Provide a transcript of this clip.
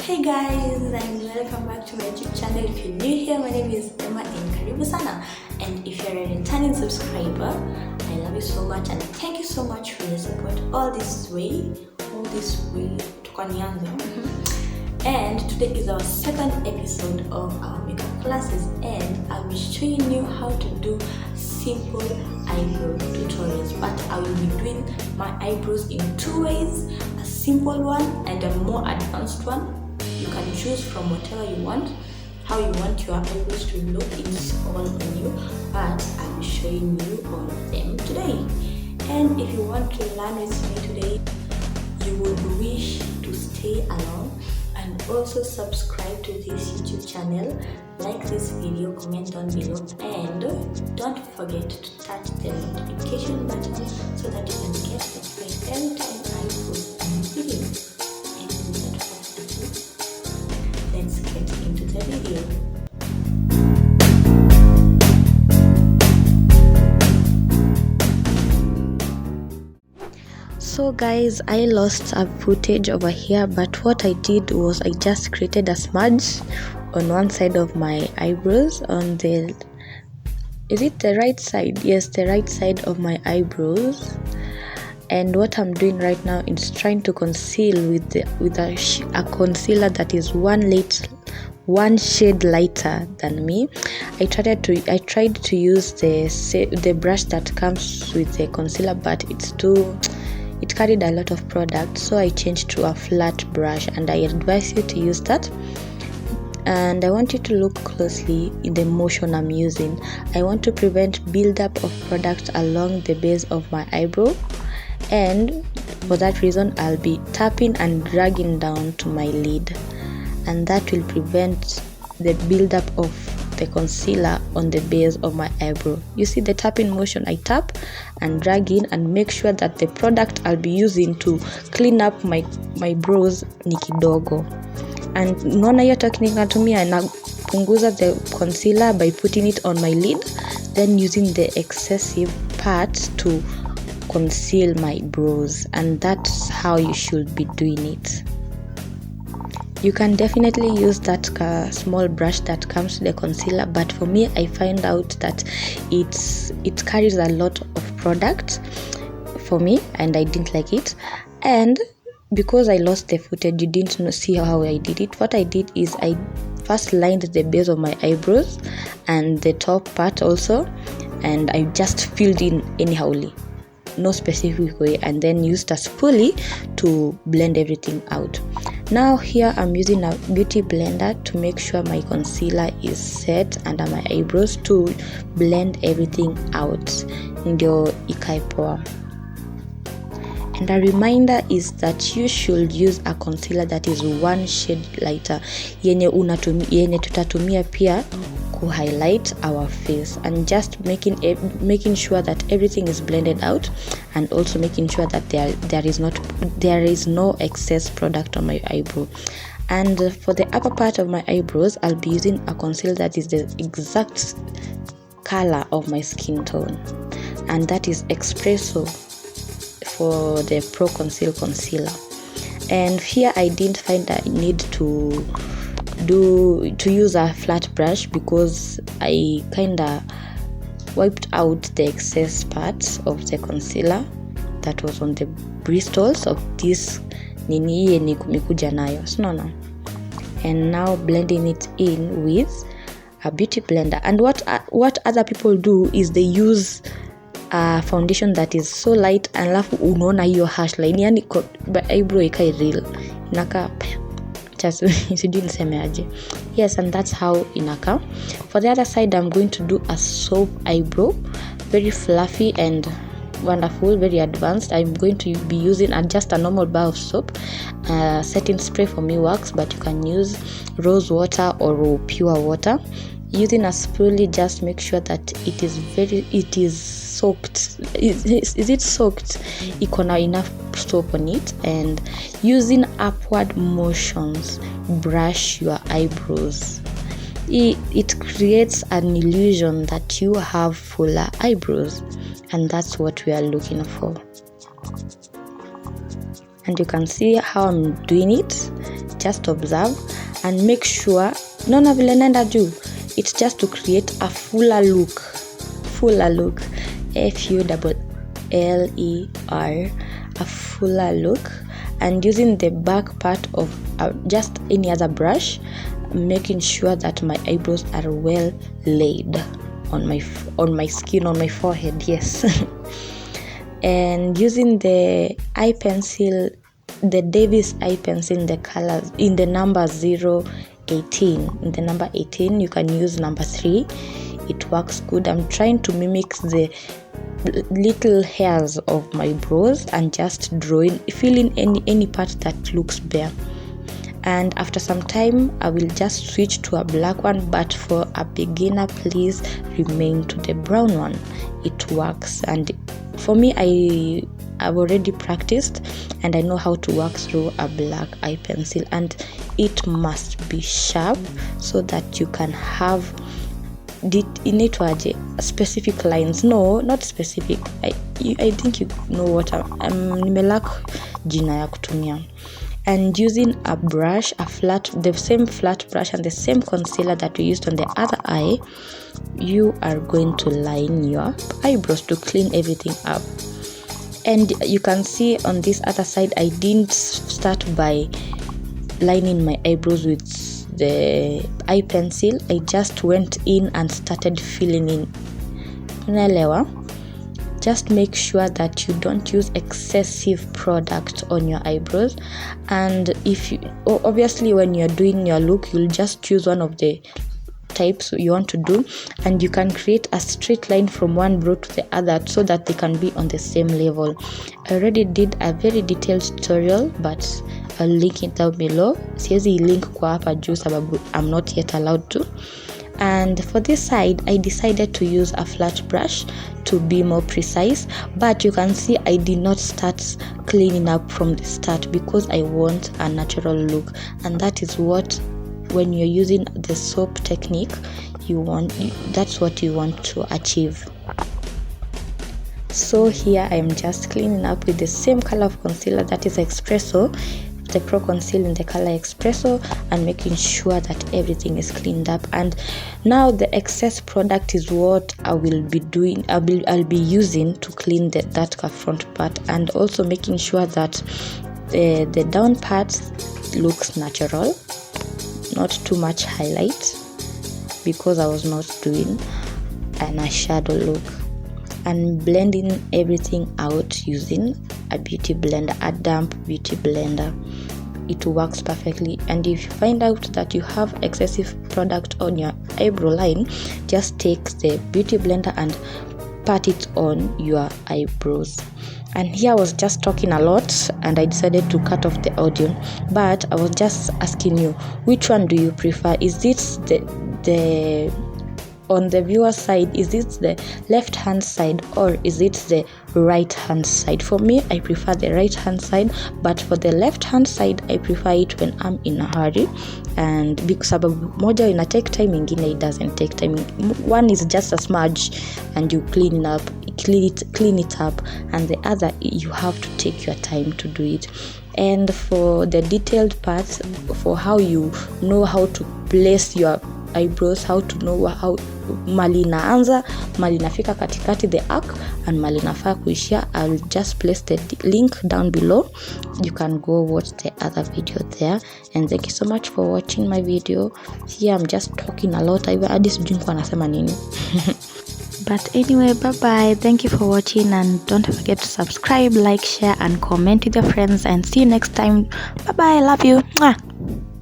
Hey guys, and welcome back to my YouTube channel. If you're new here, my name is Emma and Karibu Sana. And if you're a returning subscriber, I love you so much and thank you so much for your support all this way And today is our second episode of our makeup classes, and I'll be showing you how to do simple eyebrow tutorials. But I will be doing my eyebrows in two ways: a simple one and a more advanced one. You can choose from whatever you want, how you want your eyebrows to look. It's all on you, but I'll be showing you all of them today. And if you want to learn with me today, you would wish to stay along and also subscribe to this YouTube channel, like this video, comment down below, and don't forget to touch the notification button so that you can get notified every time I post a new video. And without further ado, let's get into the video. So guys, I lost a footage over here, but what I did was I just created a smudge on one side of my eyebrows, on the, is it the right side? Yes, the right side of my eyebrows. And what I'm doing right now is trying to conceal with a concealer that is one shade lighter than me. I tried to use the brush that comes with the concealer, but it carried a lot of product, so I changed to a flat brush, and I advise you to use that. And I want you to look closely in the motion I'm using. I want to prevent buildup of product along the base of my eyebrow, and for that reason I'll be tapping and dragging down to my lid, and that will prevent the buildup of the concealer on the base of my eyebrow. You see the tapping motion? I tap and drag in and make sure that the product I'll be using to clean up my brows ni kidogo. And unaona hiyo talking to me, and napunguza the concealer by putting it on my lid, then using the excessive part to conceal my brows, and that's how you should be doing it. You can definitely use that small brush that comes with the concealer, but for me, I find out that it carries a lot of product for me, and I didn't like it. And because I lost the footage, you didn't see how I did it. What I did is I first lined the base of my eyebrows and the top part also, and I just filled in anyhowly, no specific way, and then used a spoolie to blend everything out. Now here I'm using a beauty blender to make sure my concealer is set under my eyebrows to blend everything out ndio ikae poa. And a reminder is that you should use a concealer that is one shade lighter, yenye tutatumia pia to highlight our face, and just making sure that everything is blended out, and also making sure that there is no excess product on my eyebrow. And for the upper part of my eyebrows, I'll be using a concealer that is the exact color of my skin tone, and that is Espresso for the Pro Conceal Concealer. And here I didn't find that I need to use a flat brush because I kinda wiped out the excess parts of the concealer that was on the bristles of this nini yenye kumekuja nayo, sinaona. And now blending it in with a beauty blender. And what other people do is they use a foundation that is so light, and alafu unaona hiyo harsh line, yani eyebrow ikai real inaka yes, and that's how inaka. For the other side, I'm going to do a soap eyebrow, very fluffy and wonderful, very advanced. I'm going to be using just a normal bar of soap. Setting spray for me works, but you can use rose water or pure water. Using a spoolie, just make sure that it is soaked. Is it soaked? Iko na enough soap on it, and using upward motions, brush your eyebrows. It creates an illusion that you have fuller eyebrows, and that's what we are looking for. And you can see how I'm doing it. just observe and make sure naona vile naenda juu. It's just to create a fuller look, fuller, a fuller look. And using the back part of just any other brush, making sure that my eyebrows are well laid on my skin, on my forehead. Yes. And using the eye pencil, the Davis eye pencil in the colors, in the number 018, in the number 18, you can use number 3. It works good. I'm trying to mimic the little hairs of my brows and just drawing, filling any part that looks bare. And after some time, I will just switch to a black one, but for a beginner, please remain to the brown one. It works, and for me, I've already practiced and I know how to work through a black eye pencil, and it must be sharp so that you can have inaitwaje specific lines. No, not specific. I think you know what nimelak jina ya kutumia. And using a brush, the same flat brush and the same concealer that we used on the other eye, you are going to line your eyebrows to clean everything up. And you can see on this other side, I didn't start by lining my eyebrows with the eye pencil. I just went in and started filling in. Unaelewa? Just make sure that you don't use excessive product on your eyebrows. And obviously when you're doing your look, you'll just choose one of the types you want to do, and you can create a straight line from one brow to the other so that they can be on the same level. I already did a very detailed tutorial, but I'll link it down below. Siwezi link kwa hapa juu sababu I'm not yet allowed to. And for this side, I decided to use a flat brush to be more precise, but you can see I did not start cleaning up from the start because I want a natural look, and that is what, when you're using the soap technique, that's what you want to achieve. So here I am just cleaning up with the same color of concealer, that is Espresso, the Pro Conceal in the color Espresso, and making sure that everything is cleaned up. And now the excess product is what I will be doing. I'll be using to clean that front part, and also making sure that the down part looks natural, not too much highlight, because I was not doing an eyeshadow look. And blending everything out using a beauty blender, a damp beauty blender. It works perfectly. And if you find out that you have excessive product on your eyebrow line, just take the beauty blender and pat it on your eyebrows. And here I was just talking a lot and I decided to cut off the audio, but I was just asking you, which one do you prefer? Is this the on the viewer side, is it the left hand side or is it the right hand side? For me, I prefer the right hand side, but for the left hand side, I prefer it when I'm in a hurry. And because sababu moja ina take time, ingine it doesn't take time. One is just a smudge and you clean it up, and the other you have to take your time to do it. And for the detailed parts, for how you know how to place your eyebrows, how to know how mali inaanza, mali inafika katikati, the arc, and mali inafaa kuishia, I'll just place the link down below. You can go watch the other video there. And thank you so much for watching my video. Here I'm just talking a lot. Hadi sijui nilikuwa nasema nini. But anyway, bye bye. Thank you for watching, and don't forget to subscribe, like, share, and comment with your friends. And see you next time. Bye bye. Love you. Mwah.